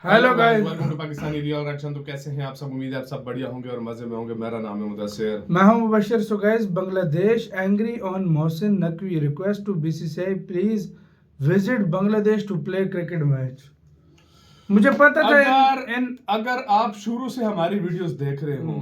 Hello guys, welcome to Pakistani real reaction. तो कैसे हैं आप सब? उम्मीद है आप सब बढ़िया होंगे और मजे में होंगे। मेरा नाम है मुदस्सिर। मैं हूं Mubashir. So guys, Bangladesh angry on Mohsin Naqvi request to BCCI please visit Bangladesh to play cricket match. मुझे पता था अगर आप शुरू से हमारी वीडियोस देख रहे हो,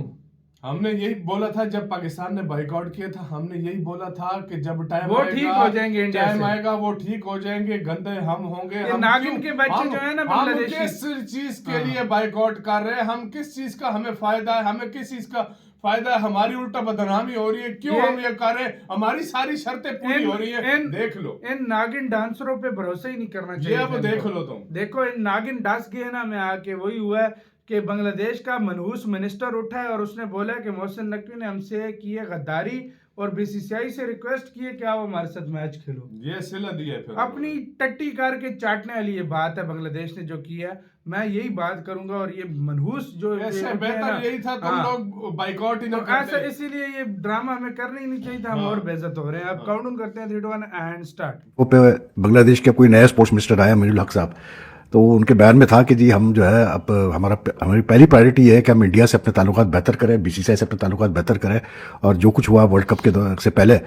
हमने यही बोला था जब पाकिस्तान ने बाइकआउट किया था। हमने यही बोला था कि जब टाइम वो ठीक हो जाएंगे, इंडिया टाइम से आएगा वो ठीक हो जाएंगे। गंदे हम होंगे। ये हम नागिन के बच्चे हम, जो है ना हम बांग्लादेश किस चीज के लिए बाइकआउट कर रहे हैं? हम किस चीज का हमें फायदा है? हमें किस चीज का फायदा है? हमारी उल्टा बदनामी हो रही है। क्यों हम ये कर रहे हैं? हमारी सारी शर्तें पूरी हो रही है। देख लो, इन नागिन डांसरों पे भरोसा ही नहीं करना चाहिए। ये अब देख लो तुम। देखो, इन नागिन डांस किए ना में आके वही हुआ है कि बांग्लादेश का मनहूस मिनिस्टर उठा है और उसने बोला कि मोहसिन नकवी ने हमसे की है गद्दारी और बीसीसीआई से रिक्वेस्ट की है कि आप हमारे साथ मैच खेलो। ये सिला दिया फिर अपनी टट्टी कार के चाटने वाली ये बात है बांग्लादेश ने जो किया है। मैं यही बात करूंगा और ये मनहूस जो ऐसे बेहतर यही था तुम लोग बाइकआउट ही ना ऐसा, इसीलिए ये ड्रामा हमें करना ही नहीं चाहिए था। हम और बेइज्जत हो रहे हैं। अब काउंट करते हैं 3 2 1 एंड स्टार्ट। पे बांग्लादेश के कोई नया स्पोर्ट्स मिनिस्टर आया मिनुल हक साहब, तो उनके बयान में था कि जी हम जो है अब हमारी पहली प्रायोरिटी है कि हम इंडिया से अपने ताल्लुकात बेहतर करें, बीसीसीआई से अपने ताल्लुकात बेहतर करें और जो कुछ हुआ वर्ल्ड कप के से पहले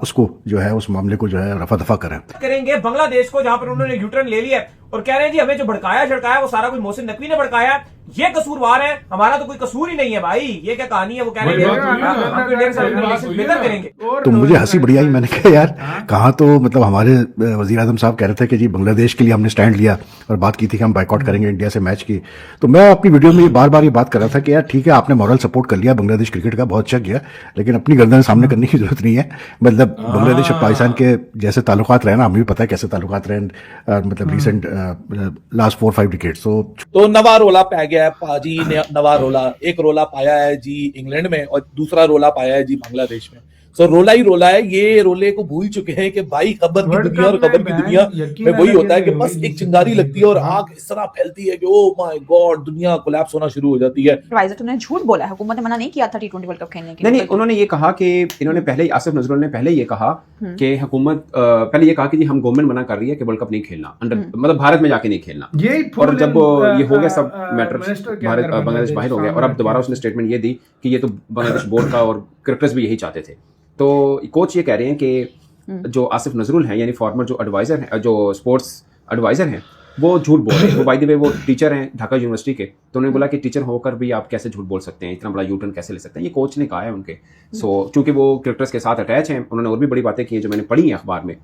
उसको जो है उस मामले को जो है रफा दफा करेंगे बांग्लादेश को, जहां पर उन्होंने यूटर्न ले लिया और कह रहे हैं जी हमें जो भड़काया झड़काया वो सारा कुछ मोहसिन नकवी ने भड़काया, ये कसूरवार है, हमारा तो कोई कसूर ही नहीं है भाई। ये क्या कहानी है? वो कह रहे हैं बेहतर करेंगे। तो मुझे हंसी बड़ी आई। मैंने कहा यार कहाँ, तो मतलब हमारे वजीर आजम साहब कह रहे थे कि जी बांग्लादेश के लिए हमने स्टैंड लिया और बात की थी कि हम बाइकआउट करेंगे इंडिया से मैच की। तो मैं अपनी वीडियो में बार बार ये बात कर रहा था कि यार ठीक है, आपने मॉरल सपोर्ट कर लिया बांग्लादेश क्रिकेट का, बहुत अच्छा किया, लेकिन अपनी गर्दन सामने करने की जरूरत नहीं है। मतलब बांग्लादेश और पाकिस्तान के जैसे ताल्लुकात रहे ना, हमें भी पता है कैसे ताल्लुकात रहे, मतलब रिसेंट लास्ट 4-5 डिकेड्स। तो नवा रोला पै गया है पाजी ने। नवा रोला, एक रोला पाया है जी इंग्लैंड में और दूसरा रोला पाया है जी बांग्लादेश में। सो रोला ही रोला है। ये रोले को भूल चुके हैं कि भाई खबर की दुनिया और खबर की दुनिया में वही होता है कि बस एक चिंगारी लगती है और आग इस तरह फैलती है कि ओ माय गॉड, दुनिया कोलैप्स होना शुरू हो जाती है। एडवाइजर ने झूठ बोला है, हुकूमत ने मना नहीं किया था T20 वर्ल्ड कप खेलने के लिए। नहीं, उन्होंने ये कहा कि इन्होंने पहले आसिफ नजरुल ने पहले ये कहा कि हुकूमत पहले ये कहा कि जी हम गवर्नमेंट मना कर रही है कि वर्ल्ड कप नहीं खेलना, मतलब भारत में जाके नहीं खेलना। और जब ये हो गया सब मैटर, भारत बांग्लादेश बाहर हो गया और अब दोबारा उसने स्टेटमेंट ये दी कि ये तो बांग्लादेश बोर्ड का और क्रिकेटर्स भी यही चाहते थे। तो कोच ये कह रहे हैं कि जो आसिफ नजरुल हैं यानी फॉर्मर जो एडवाइजर हैं, जो स्पोर्ट्स एडवाइजर हैं, वो झूठ बोल रहे हैं। वो बाय द वे वो टीचर हैं ढाका यूनिवर्सिटी के, तो उन्होंने बोला कि टीचर होकर भी आप कैसे झूठ बोल सकते हैं, इतना बड़ा यूटर्न कैसे ले सकते हैं, ये कोच ने कहा है उनके। सो चूंकि वो क्रिकेटर्स के साथ अटैच हैं, उन्होंने और भी बड़ी बातें की हैं जो मैंने पढ़ी हैं अखबार में,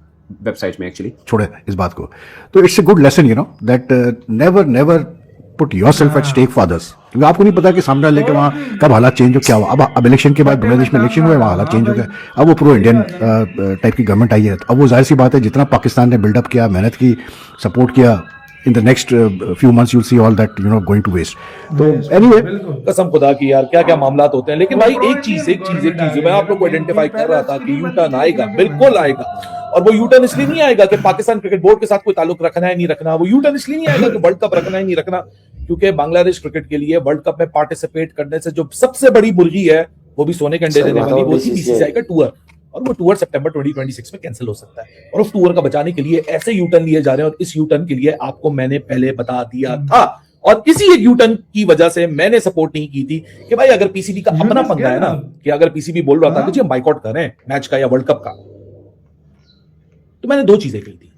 वेबसाइट में एक्चुअली। छोड़े इस बात को, तो it's a good lesson, you know, that never put yourself at stake for others, क्योंकि आपको नहीं पता कि सामने लेके वहाँ कब हालात चेंज हो, क्या हुआ। अब इलेक्शन के बाद बांग्लादेश में इलेक्शन हुए, वहाँ हालात चेंज हो गए। अब वो प्रो इंडियन टाइप की गवर्नमेंट आई है। अब वो जाहिर सी बात है जितना पाकिस्तान ने बिल्डअप किया, मेहनत की, सपोर्ट किया, in the next few months you'll see all that, you know, going to waste. तो anyway, कसम खुदा की यार क्या क्या मामलात होते हैं। लेकिन भाई एक चीज मैं आप लोग को आइडेंटिफाई कर रहा था कि यूटर्न आएगा, बिल्कुल आएगा। और वो यूटर्न इसलिए नहीं आएगा कि पाकिस्तान क्रिकेट बोर्ड के साथ कोई ताल्लुक रखना है नहीं रखना। वो यूटर्न इसलिए नहीं आएगा कि वर्ल्ड कप रखना है नहीं रखना, क्योंकि बांग्लादेश क्रिकेट के लिए वर्ल्ड कप में पार्टिसिपेट करने से जो सबसे बड़ी मुर्गी है वो भी सोने के अंडे देने वाली, वो बीसीसीआई का टूर। और वो टूर सितंबर 2026 में कैंसिल हो सकता है। और उस टूर का बचाने के लिए ऐसे यूटर्न लिए जा रहे हैं। और इस यूटर्न के लिए आपको मैंने पहले बता दिया था, और इसी एक यूटर्न की वजह से मैंने सपोर्ट नहीं की थी कि भाई अगर पीसीबी का अपना पंगा है ना, कि अगर पीसीबी बोल रहा था कि जी हम बाइकआउट कर रहे हैं मैच का या वर्ल्ड कप का, तो मैंने दो चीजें कही थी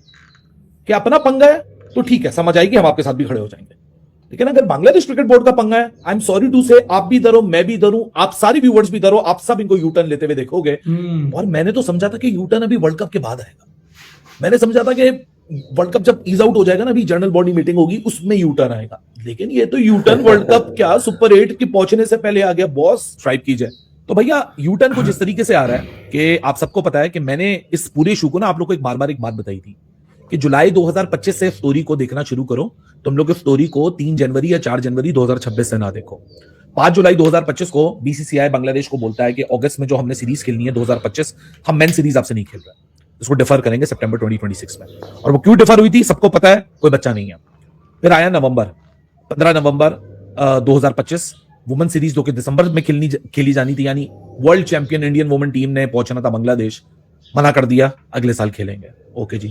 कि अपना पंगा है तो ठीक है, समझ आएगी, हम आपके साथ भी खड़े हो जाएंगे। लेकिन अगर बांग्लादेश क्रिकेट बोर्ड का पंगा है, आई एम सॉरी टू से, आप भी डरो, मैं भी डरूं, आप सारी व्यूअर्स भी डरो, आप सब इनको यूटर्न लेते हुए देखोगे। और मैंने तो समझा था कि यूटर्न अभी वर्ल्ड कप के बाद आएगा। मैंने समझा था कि वर्ल्ड कप जब ईज आउट हो जाएगा ना, अभी जनरल बॉडी मीटिंग होगी, उसमें यूटर्न आएगा। लेकिन ये तो यूटर्न वर्ल्ड कप क्या सुपर 8 के पहुंचने से पहले आ गया। बॉस स्ट्राइक कीजिए। तो भैया यूटर्न कुछ इस तरीके से आ रहा है कि आप सबको पता है कि मैंने इस पूरे इशू को ना आप लोग को एक बार एक बात बताई थी कि जुलाई 2025 से स्टोरी को देखना शुरू करो। तुम लोग स्टोरी को 3 जनवरी या 4 जनवरी 2026 से ना देखो। 5 जुलाई 2025 को बीसीसीआई बांग्लादेश को बोलता है कि अगस्त में जो हमने सीरीज खेलनी है 2025, हम मेन सीरीज आपसे नहीं खेल रहे, इसको डिफर करेंगे सितंबर 2026 में। और वो क्यों डिफर हुई थी सबको पता है, कोई बच्चा नहीं है। फिर आया नवंबर, 15 नवंबर 2025, वुमेन सीरीज जो कि दिसंबर में खेली जानी थी, यानी world champion Indian women team ने पहुंचना था बांग्लादेश, मना कर दिया, अगले साल खेलेंगे। ओके जी,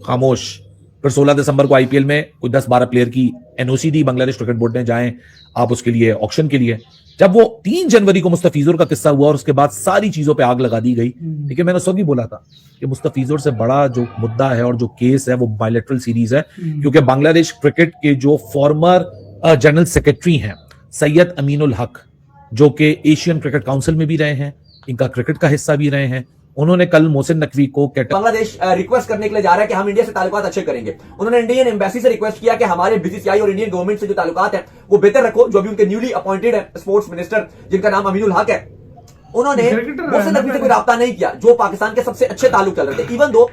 खामोश। फिर 16 दिसंबर को आईपीएल में कोई 10-12 प्लेयर की एनओसी दी बांग्लादेश क्रिकेट बोर्ड ने, जाएं आप उसके लिए ऑक्शन के लिए। जब वो 3 जनवरी को मुस्तफिजुर का किस्सा हुआ और उसके बाद सारी चीजों पे आग लगा दी गई, ठीक है, मैंने उस वक्त भी बोला था कि मुस्तफिजुर से बड़ा जो मुद्दा है और जो केस है वो बायलैटरल सीरीज है, क्योंकि बांग्लादेश क्रिकेट के जो फॉर्मर जनरल सेक्रेटरी हैं सैयद अमीनुल हक, जो कि एशियन क्रिकेट काउंसिल में भी रहे हैं, इनका क्रिकेट का हिस्सा भी रहे हैं, उन्होंने कल मोहसिन नकवी को बांग्लादेश रिक्वेस्ट करने के लिए जा रहा है कि हम इंडिया से ताल्लुकात अच्छे करेंगे। उन्होंने इंडियन एम्बेसी से रिक्वेस्ट किया कि हमारे बीसीसीआई और इंडियन गवर्नमेंट से जो ताल्लुकात है वो बेहतर रखो। जो भी उनके न्यूली अपॉइंटेड है स्पोर्ट्स मिनिस्टर, जिनका नाम अमीनुल हक है, उन्होंने मोहसिन नकवी से कोई राब्ता नहीं किया, जो पाकिस्तान के सबसे अच्छे ताल्लुक चल रहे थे। इवन दो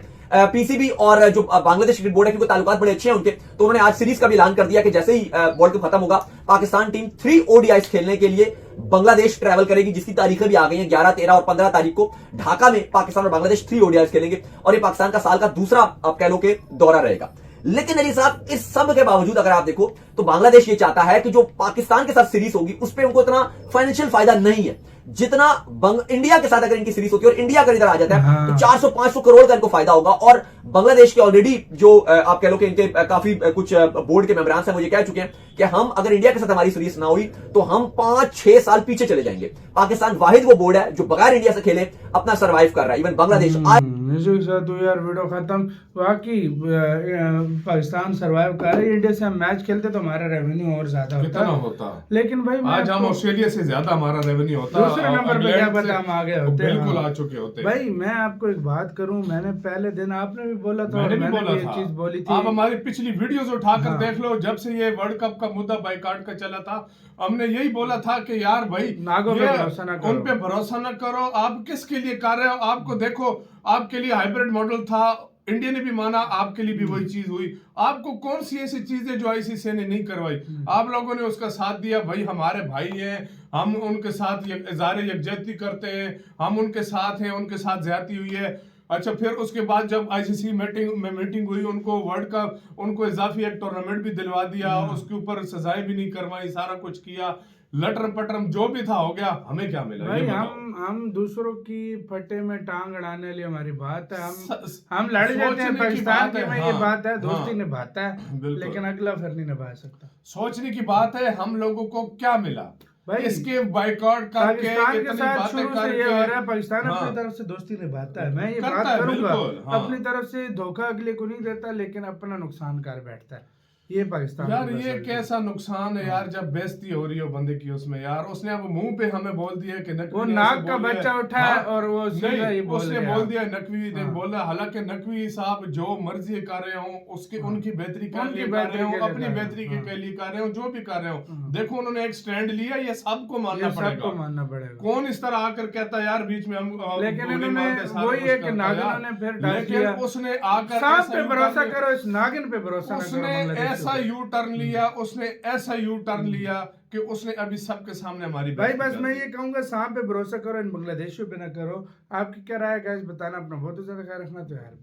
पीसीबी और जो बांग्लादेश क्रिकेट बोर्ड है क्योंकि ताल्लुकात बड़े अच्छे हैं उनके, तो उन्होंने आज सीरीज का भी ऐलान कर दिया कि जैसे ही वर्ल्ड कप खत्म होगा पाकिस्तान टीम 3 ओडीआईस खेलने के लिए बांग्लादेश ट्रैवल करेगी, जिसकी तारीखें भी आ गई हैं। 11, 13 और 15 तारीख को ढाका में पाकिस्तान और बांग्लादेश 3 ओडीआईस खेलेंगे और ये पाकिस्तान का साल का दूसरा आप कह लो कि दौरा रहेगा। लेकिन अली साहब, इस सब के बावजूद अगर आप देखो तो बांग्लादेश ये चाहता है कि जो पाकिस्तान के साथ सीरीज होगी उस पर उनको इतना फाइनेंशियल फायदा नहीं है जितना इंडिया के साथ अगर इनकी सीरीज होती है और इंडिया अगर इधर आ जाता है तो 400-500 करोड़ का इनको फायदा होगा। और बांग्लादेश के ऑलरेडी जो आप कह लो कि इनके काफी कुछ बोर्ड के मेंबरान हैं, मुझे कह चुके हैं कि हम अगर इंडिया के साथ हमारी सीरीज ना हुई तो हम 5-6 साल पीछे चले जाएंगे। पाकिस्तान वाहिद वो बोर्ड है जो बगैर इंडिया से खेले अपना सर्वाइव कर रहा है। इवन बांग्लादेश यार वीडियो खत्म। वाकई पाकिस्तान सर्वाइव कर रही है, इंडिया से हम मैच खेलते तो हमारा रेवेन्यू और ज्यादा होता। लेकिन भाई आज हम ऑस्ट्रेलिया से ज्यादा हमारा रेवेन्यू होता, दूसरे नंबर पे क्या पता हम आ गए होते। बिल्कुल आ चुके होते। भाई मैं आपको एक बात करूं, मैंने पहले दिन आपने भी बोला था, मैंने भी ये चीज बोली थी। आप हमारी पिछली वीडियोस उठाकर देख लो, जब से ये वर्ल्ड कप का मुद्दा बाइकाट का चला था हमने यही बोला था कि यार भाई उन पे भरोसा न करो। आप किसके लिए कर रहे हो? आपको देखो, आपके लिए हाइब्रिड मॉडल था, इंडिया ने भी माना, आपके लिए भी वही चीज हुई। आपको कौन सी ऐसी चीजें जो आईसीसी ने नहीं करवाई, आप लोगों ने उसका साथ दिया। भाई हमारे भाई हैं, हम उनके साथ इज़हार यकजहती करते हैं, हम उनके साथ हैं, उनके साथ ज्यादती हुई है। अच्छा, फिर उसके बाद जब आईसीसी मीटिंग हुई, उनको वर्ल्ड कप, उनको इजाफी एक टूर्नामेंट भी दिलवा दिया, उसके ऊपर सजाएं भी नहीं करवाई, सारा कुछ किया, लटरम पटरम जो भी था हो गया। हमें क्या मिला? भाई हम दूसरों की फटे में टांग अड़ाने लिए हमारी बात है, हम लड़ जाते हैं पाकिस्तान के में, ये बात है, दोस्ती निभाता है लेकिन अगला फिर नहीं निभा सकता। सोचने की बात है हम लोगों को क्या मिला भाई इसके बाइकआउट करके, पाकिस्तान के साथ शुरू से ये हो रहा है। पाकिस्तान अपनी तरफ से दोस्ती निभाता है, मैं ये बात करूंगा, अपनी तरफ से धोखा अगले को नहीं देता लेकिन अपना नुकसान कर बैठता है। ये पाकिस्तान यार ये कैसा नुकसान है यार, जब बेइज्जती हो रही हो बंदे की उसमें यार। उसने अब मुंह पे हमें बोल दिया कि नकवी वो नाक का बच्चा उठा है और वो उसने बोल दिया, नकवी ने बोला। हालांकि नकवी साहब जो मर्जी कर रहे हो उसकी उनकी बेहतरी के लिए कर रहे हो, अपनी बेहतरी के लिए कर रहे हो, जो भी कर रहे हो। देखो उन्होंने एक स्टैंड लिया, ये सबको मानना पड़ेगा। कौन इस तरह आकर कहता यार बीच में हम, लेकिन वही एक नागिन ने फिर लेकिन उसने आकर सांप पे भरोसा करो, इस नागिन पे भरोसा न करो। ऐसा यू टर्न लिया उसने, ऐसा यू टर्न लिया कि उसने अभी सबके सामने हमारी भाई बस मैं ये कहूंगा, सांप पे भरोसा करो, इन बांग्लादेशियों पे ना करो। आपकी क्या राय है गाइस बताना, अपना बहुत ज्यादा ख्याल रखना। तो यार